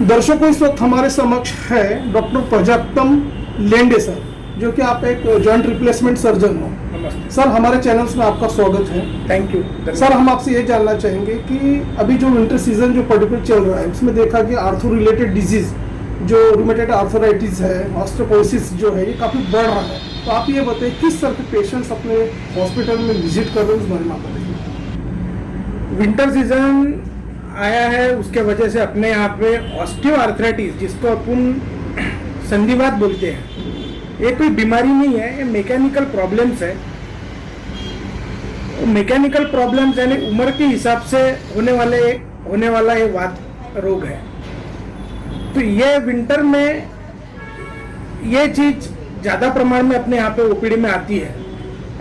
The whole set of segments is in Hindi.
दर्शकों, इस वक्त हमारे समक्ष है डॉक्टर प्रजापतम लेंडे सर, जो कि आप एक जॉइंट रिप्लेसमेंट सर्जन हो। नमस्ते सर, हमारे चैनल्स में आपका स्वागत है। थैंक यू सर, हम आपसे ये जानना चाहेंगे कि अभी जो विंटर सीजन जो पर्टिकुलर चल रहा है, उसमें देखा कि आर्थो रिलेटेड डिजीज जो रूमेटॉइड आर्थराइटिस है, ऑस्टियोपोरोसिस जो है, ये काफ़ी बढ़ रहा है। तो आप ये बताइए किस तरह के पेशेंट्स अपने हॉस्पिटल में विजिट कर रहे हैं, उस बारे में आप बताइए। विंटर सीजन आया है, उसके वजह से अपने यहाँ पे ऑस्टियो आर्थराइटिस, जिसको अपन संधिवात बोलते हैं, ये कोई बीमारी नहीं है, ये मैकेनिकल प्रॉब्लम्स है। मैकेनिकल प्रॉब्लम्स यानी उम्र के हिसाब से होने वाला ये वात रोग है। तो ये विंटर में ये चीज ज़्यादा प्रमाण में अपने यहाँ पे ओपीडी में आती है,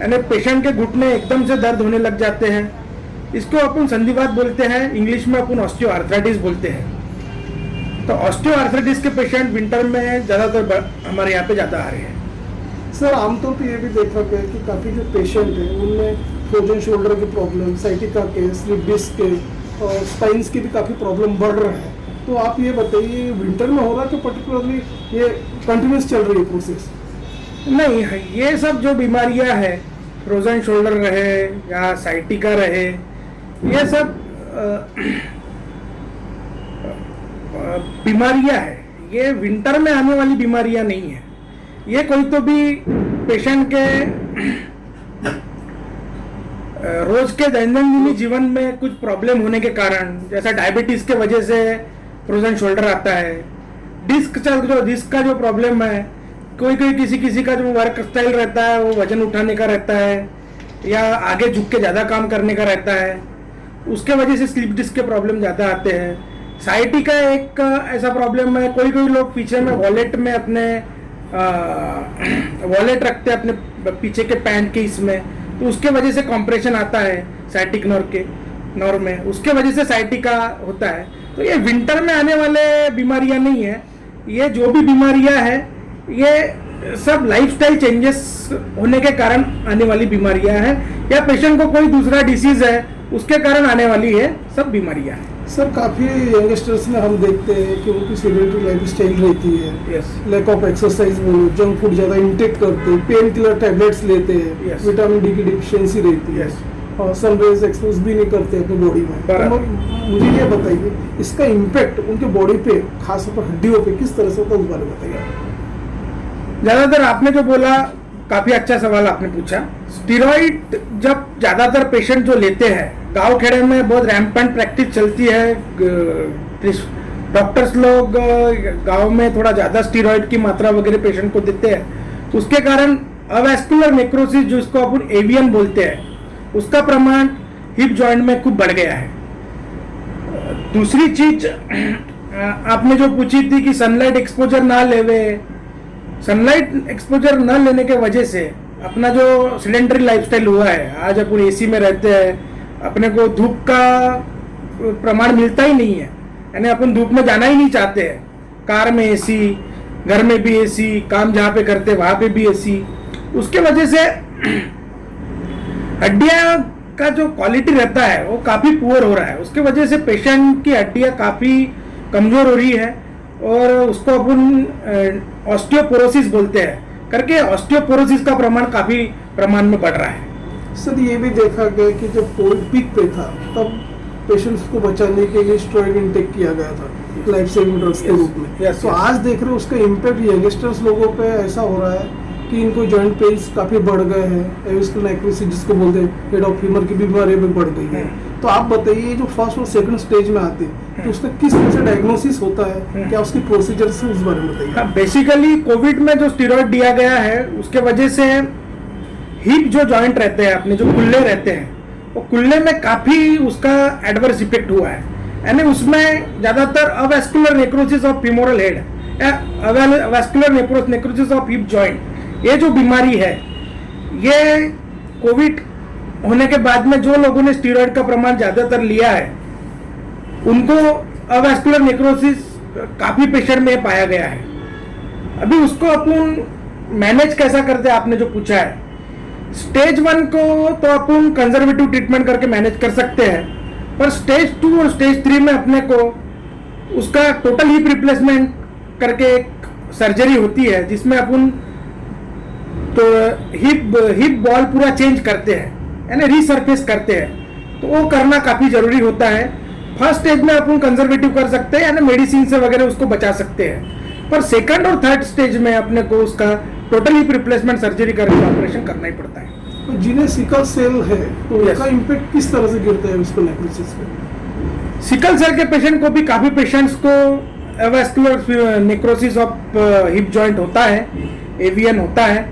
यानी पेशेंट के घुटने एकदम से दर्द होने लग जाते हैं। इसको अपन संधिवात बोलते हैं, इंग्लिश में अपन ऑस्टियो आर्थराइटिस बोलते हैं। तो ऑस्टियो आर्थराइटिस के पेशेंट विंटर में ज़्यादातर हमारे यहाँ पे ज़्यादा आ रहे हैं। सर, आमतौर पर ये भी देखा गया कि काफ़ी जो पेशेंट है उनमें फ्रोजन शोल्डर की प्रॉब्लम, साइटिका के, स्लिप डिस्क के और स्पाइन्स की भी काफ़ी प्रॉब्लम बढ़ रहा है। तो आप ये बताइए, विंटर में हो रहा है कि पर्टिकुलरली ये कंटिन्यूस चल रही है प्रोसेस? नहीं, ये सब जो बीमारियां हैं, फ्रोजन शोल्डर रहे या साइटिका रहे, ये सब बीमारियां हैं। ये विंटर में आने वाली बीमारियां नहीं है। ये कोई तो भी पेशेंट के रोज के दैनंदिन जीवन में कुछ प्रॉब्लम होने के कारण, जैसा डायबिटीज के वजह से फ्रोजन शोल्डर आता है, डिस्क का जो प्रॉब्लम है, कोई किसी का जो वर्क स्टाइल रहता है वो वजन उठाने का रहता है या आगे झुक के ज़्यादा काम करने का रहता है, उसके वजह से स्लिप डिस्क के प्रॉब्लम ज़्यादा आते हैं। साइटिका एक ऐसा प्रॉब्लम है, कोई लोग पीछे में वॉलेट में अपने वॉलेट रखते हैं अपने पीछे के पैंट के इसमें, तो उसके वजह से कॉम्प्रेशन आता है साइटिक नर्व में, उसके वजह से साइटिका होता है। तो ये विंटर में आने वाले बीमारियां नहीं है। ये जो भी बीमारियां हैं, ये सब लाइफस्टाइल चेंजेस होने के कारण आने वाली बीमारियां हैं, या पेशेंट को कोई दूसरा डिसीज है उसके कारण आने वाली है सब बीमारियां हैं। सर, काफ़ी यंगस्टर्स में हम देखते हैं कि उनकी सेडेंटरी लाइफस्टाइल रहती है, lack of exercise, junk food ज़्यादा इंटेक करते हैं, पेन किलर टैबलेट्स लेते हैं, विटामिन डी की डिफिशियंसी रहती है, और सनराइज एक्सपोज भी नहीं करते अपनी बॉडी में। तो मुझे ये बताइए, इसका इम्पैक्ट उनके बॉडी पे, खासतौर पर हड्डियों पे, किस तरह से होता है, उस बारे में बताइए। ज़्यादातर आपने जो बोला, काफ़ी अच्छा सवाल आपने पूछा। स्टीरॉइड जब ज़्यादातर पेशेंट जो लेते हैं, गांव खेड़े में बहुत रैम्पेंट प्रैक्टिस चलती है, डॉक्टर्स लोग गांव में थोड़ा ज़्यादा स्टीरॉइड की मात्रा वगैरह पेशेंट को देते हैं, उसके कारण अवैस्कुलर नेक्रोसिस, जो इसको अपन एवीएन बोलते हैं, उसका प्रमाण हिप जॉइंट में खूब बढ़ गया है। दूसरी चीज आपने जो पूछी थी कि सनलाइट एक्सपोजर ना लेवे, सनलाइट एक्सपोजर न लेने के वजह से अपना जो सेडेंटरी लाइफस्टाइल हुआ है, आज अपन एसी में रहते हैं, अपने को धूप का प्रमाण मिलता ही नहीं है, यानी अपन धूप में जाना ही नहीं चाहते हैं। कार में एसी, घर में भी एसी, काम जहाँ पे करते वहाँ पे भी एसी, उसके वजह से हड्डियाँ का जो क्वालिटी रहता है वो काफ़ी पुअर हो रहा है। उसके वजह से पेशेंट की हड्डियाँ काफ़ी कमज़ोर हो रही है, और उसको अपन ऑस्टियोपोरोसिस बोलते हैं करके, ऑस्टियोपोरोसिस का प्रमाण काफ़ी प्रमाण में बढ़ रहा है। सर, ये भी देखा गया कि जब कोविड पीक पे था, तब पेशेंट्स को बचाने के लिए स्टेरॉइड इंटेक किया गया था लाइफ सेविंग ड्रग्स के रूप में। तो आज देख रहे हो उसका इम्पैक्ट यंगस्टर्स लोगों पे ऐसा हो रहा है कि इनको जॉइंट पेन्स काफ़ी बढ़ गए हैं, एविस्कुलर नेक्रोसिस जिसको बोलते हैं, हेड ऑफ फीमर की बीमारी भी बढ़ गई है। तो आप बताइए, जो फर्स्ट और सेकंड स्टेज में आते हैं, तो उसका किस तरह से डायग्नोसिस होता है, क्या उसकी प्रोसीजर से, उस बारे में बताइए। बेसिकली कोविड में जो स्टीरॉइड दिया गया है, उसके वजह से हिप जो जॉइंट रहते हैं अपने, जो कुल्ले रहते हैं, वो कुल्ले में काफ़ी उसका एडवर्स इफेक्ट हुआ है, यानी उसमें ज़्यादातर avascular necrosis of femoral head, avascular necrosis of hip joint, ये जो बीमारी है, ये कोविड होने के बाद में जो लोगों ने स्टीरॉइड का प्रमाण ज़्यादातर लिया है, उनको अवैस्कुलर नेक्रोसिस काफ़ी पेशेंट में पाया गया है। अभी उसको अपन मैनेज कैसा करते हैं, आपने जो पूछा है, स्टेज 1 को तो अपन कंजर्वेटिव ट्रीटमेंट करके मैनेज कर सकते हैं, पर स्टेज 2 और स्टेज 3 में अपने को उसका टोटल हिप रिप्लेसमेंट करके एक सर्जरी होती है जिसमें अपन तो हिप बॉल पूरा चेंज करते हैं, यानी रीसर्फेस करते हैं, तो वो करना काफ़ी ज़रूरी होता है। फर्स्ट स्टेज में अपन कंजर्वेटिव कर सकते हैं, यानी मेडिसिन से वगैरह उसको बचा सकते हैं, पर सेकंड और थर्ड स्टेज में अपने को उसका टोटल हिप रिप्लेसमेंट सर्जरी करके ऑपरेशन करना ही पड़ता है। तो जिन्हें सिकल सेल है तो Yes. उसका इम्पैक्ट किस तरह से गिरता है उसको नेक्रोसिस में? सिकल सेल के पेशेंट को भी काफ़ी पेशेंट्स को avascular necrosis of hip joint होता है, एवीएन होता है।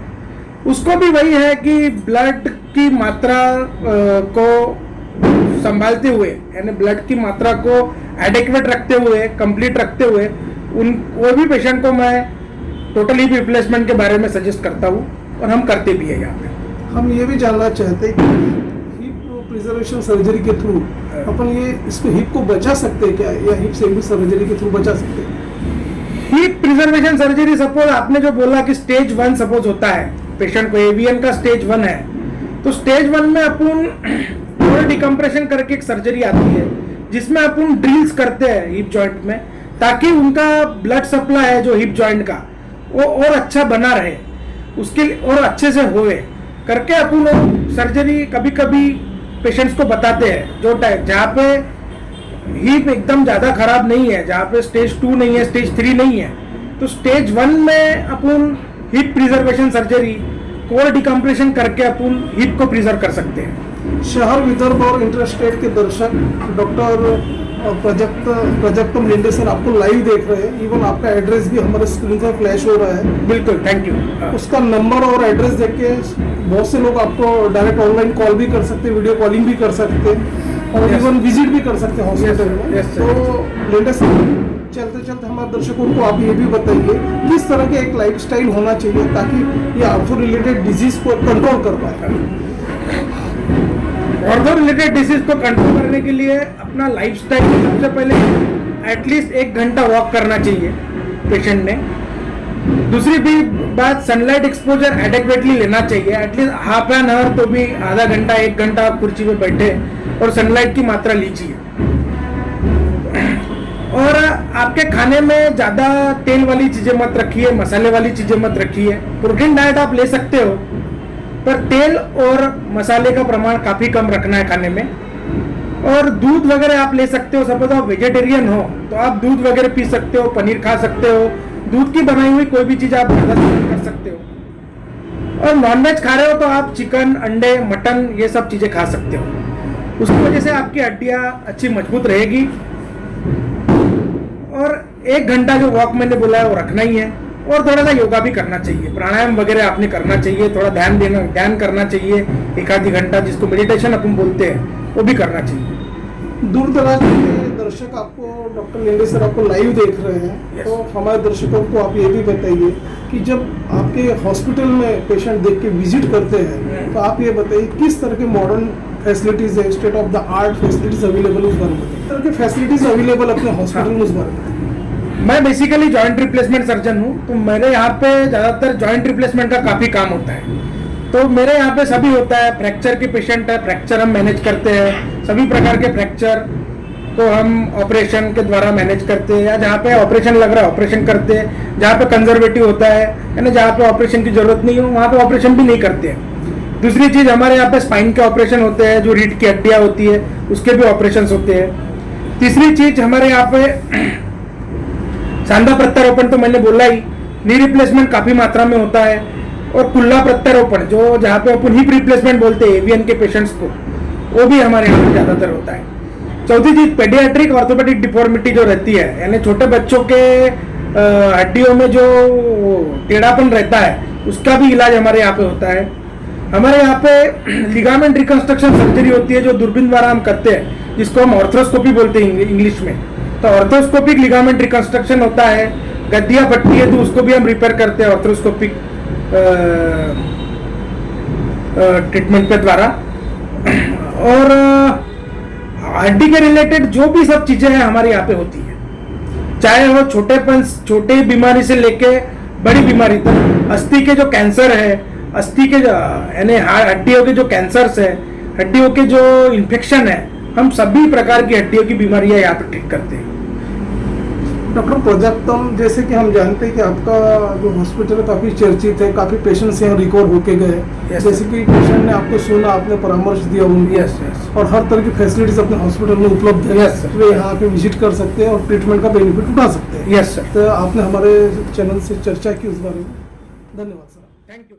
उसको भी वही है कि ब्लड की मात्रा को संभालते हुए, यानी ब्लड की मात्रा को एडिक्वेट रखते हुए, कंप्लीट रखते हुए, वो भी पेशेंट को मैं टोटल हिप रिप्लेसमेंट के बारे में सजेस्ट करता हूँ और हम करते भी है यहाँ पे। हम ये भी जानना चाहते हैं कि हिप प्रिजर्वेशन सर्जरी के थ्रू अपन ये इसको हिप को बचा सकते हैं क्या, या हिप सेगमेंट सर्जरी के थ्रू बचा सकते हैं? हिप प्रिजर्वेशन सर्जरी, सपोज आपने जो बोला कि स्टेज 1 सपोज होता है पेशेंट को, एवीएन का स्टेज 1 है, तो स्टेज 1 में अपन और डिकम्प्रेशन करके एक सर्जरी आती है जिसमें अपन ड्रिल्स करते हैं हिप जॉइंट में, ताकि उनका ब्लड सप्लाई है जो हिप जॉइंट का वो और अच्छा बना रहे, उसके लिए और अच्छे से होए करके अपन सर्जरी कभी कभी पेशेंट्स को बताते हैं, जो जहाँ पे हिप एकदम ज़्यादा खराब नहीं है, जहाँ पे स्टेज 2 नहीं है, स्टेज 3 नहीं है, तो स्टेज 1 में अपन hip preservation surgery core decompression करके अपन हिप को प्रिजर्व कर सकते हैं। शहर विदर्भ और इंटरस्टेट के दर्शक डॉक्टर प्रजक्तम लिंडे सर आपको लाइव देख रहे हैं, इवन आपका एड्रेस भी हमारे स्क्रीन पर फ्लैश हो रहा है। बिल्कुल, थैंक यू। उसका नंबर और एड्रेस देख के बहुत से लोग आपको डायरेक्ट ऑनलाइन कॉल भी कर सकते हैं, वीडियो कॉलिंग भी कर सकते हैं और Yes. इवन विजिट भी कर सकते हैं हॉस्पिटल में। Yes, sir. तो लिंडे सर, चलते चलते हमारे दर्शकों को आप ये भी बताइए किस तरह के एक लाइफस्टाइल होना चाहिए ताकि ये आर्थो रिलेटेड डिजीज को कंट्रोल कर पाए। ऑर्थो रिलेटेड डिसीज को कंट्रोल करने के लिए अपना लाइफस्टाइल, सबसे पहले एटलीस्ट 1 घंटा वॉक करना चाहिए पेशेंट ने। दूसरी भी बात, सनलाइट एक्सपोजर एडेक्वेटली लेना चाहिए, एटलीस्ट हाफ एन आवर, तो भी आधा घंटा 1 घंटा आप कुर्सी पे बैठे और सनलाइट की मात्रा लीजिए। और आपके खाने में ज़्यादा तेल वाली चीज़ें मत रखिए, मसाले वाली चीज़ें मत रखिए। प्रोटीन डाइट आप ले सकते हो, पर तेल और मसाले का प्रमाण काफ़ी कम रखना है खाने में। और दूध वगैरह आप ले सकते हो, सपोज आप वेजिटेरियन हो तो आप दूध वगैरह पी सकते हो, पनीर खा सकते हो, दूध की बनाई हुई कोई भी चीज़ आप ज़्यादा सेवन कर सकते हो। और नॉनवेज खा रहे हो तो आप चिकन, अंडे, मटन, ये सब चीज़ें खा सकते हो। उसकी वजह से आपकी हड्डियाँ अच्छी मजबूत रहेगी। और 1 घंटा जो वॉक मैंने बोला है वो रखना ही है, और थोड़ा सा योगा भी करना चाहिए, प्राणायाम वगैरह आपने करना चाहिए, थोड़ा ध्यान करना चाहिए, 1 आधी घंटा, जिसको मेडिटेशन अपन बोलते हैं, वो भी करना चाहिए। दूर दराज के दर्शक आपको, डॉक्टर लिंडे सर आपको लाइव देख रहे हैं, Yes. तो हमारे दर्शकों को आप ये भी बताइए कि जब आपके हॉस्पिटल में पेशेंट देख के विजिट करते हैं तो आप ये बताइए किस तरह के मॉडर्न फैसिलिटीज है, state of the art facilities available उस बारे में बताइए। किस तरह के फैसिलिटीज अवेलेबल अपने हॉस्पिटल में उस बारे में बताइए। मैं बेसिकली जॉइंट रिप्लेसमेंट सर्जन हूँ, तो मेरे यहाँ पे ज़्यादातर जॉइंट रिप्लेसमेंट का काफ़ी काम होता है। तो मेरे यहाँ पे सभी होता है, फ्रैक्चर के पेशेंट है, फ्रैक्चर हम मैनेज करते हैं, सभी प्रकार के फ्रैक्चर को हम ऑपरेशन के द्वारा मैनेज करते हैं, या जहाँ पे ऑपरेशन लग रहा है ऑपरेशन करते हैं, जहाँ पे कंजर्वेटिव होता है, यानी जहाँ पे ऑपरेशन की जरूरत नहीं हो वहाँ पे ऑपरेशन भी नहीं करते हैं। दूसरी चीज़, हमारे यहाँ पे स्पाइन के ऑपरेशन होते हैं, जो रीढ़ की हड्डियाँ होती है उसके भी ऑपरेशन होते हैं। तीसरी चीज़, हमारे यहाँ पे सांधा प्रत्यारोपण तो मैंने बोला ही, नी रिप्लेसमेंट काफ़ी मात्रा में होता है, और कुल्ला प्रत्यारोपण जो जहाँ पे अपन हिप रिप्लेसमेंट बोलते हैं एवीएन के पेशेंट्स को, वो भी हमारे यहाँ पे ज़्यादातर होता है। चौथी चीज़, पेडियाट्रिक ऑर्थोपेडिक डिफॉर्मिटी जो रहती है, यानी छोटे बच्चों के हड्डियों में जो टेढ़ापन रहता है, उसका भी इलाज हमारे यहाँ पे होता है। हमारे यहाँ पे लिगामेंट रिकंस्ट्रक्शन सर्जरी होती है जो दूरबीन द्वारा हम करते हैं, जिसको हम ऑर्थ्रोस्कोपी बोलते हैं इंग्लिश में। तो ऑर्थोस्कोपिक लिगामेंट रिकंस्ट्रक्शन होता है, गद्दियाँ फटती है तो उसको भी हम रिपेयर करते हैं ऑर्थोस्कोपिक ट्रीटमेंट के द्वारा। और हड्डी के रिलेटेड जो भी सब चीज़ें हैं हमारे यहाँ पे होती है, चाहे वो छोटे बीमारी से लेके बड़ी बीमारी तक। अस्थि के जो कैंसर है, अस्थि के यानी हड्डियों के जो कैंसर्स है, हड्डियों के जो इन्फेक्शन है, हम सभी प्रकार की हड्डियों की बीमारियां यहाँ पे ट्रीट करते हैं। डॉक्टर प्रजाप्तम, जैसे कि हम जानते हैं कि आपका जो हॉस्पिटल है काफ़ी चर्चित है, काफ़ी पेशेंट्स यहाँ रिकवर होके गए। Yes, जैसे कि पेशेंट ने आपको सुना, आपने परामर्श दिया उनको, यस यस और हर तरह की फैसिलिटीज अपने हॉस्पिटल में उपलब्ध है। Yes, sir. वे यहाँ आके विजिट कर सकते हैं और ट्रीटमेंट का बेनिफिट उठा सकते हैं। यस सर, तो आपने हमारे चैनल से चर्चा की उस बारे में, धन्यवाद सर। Thank you.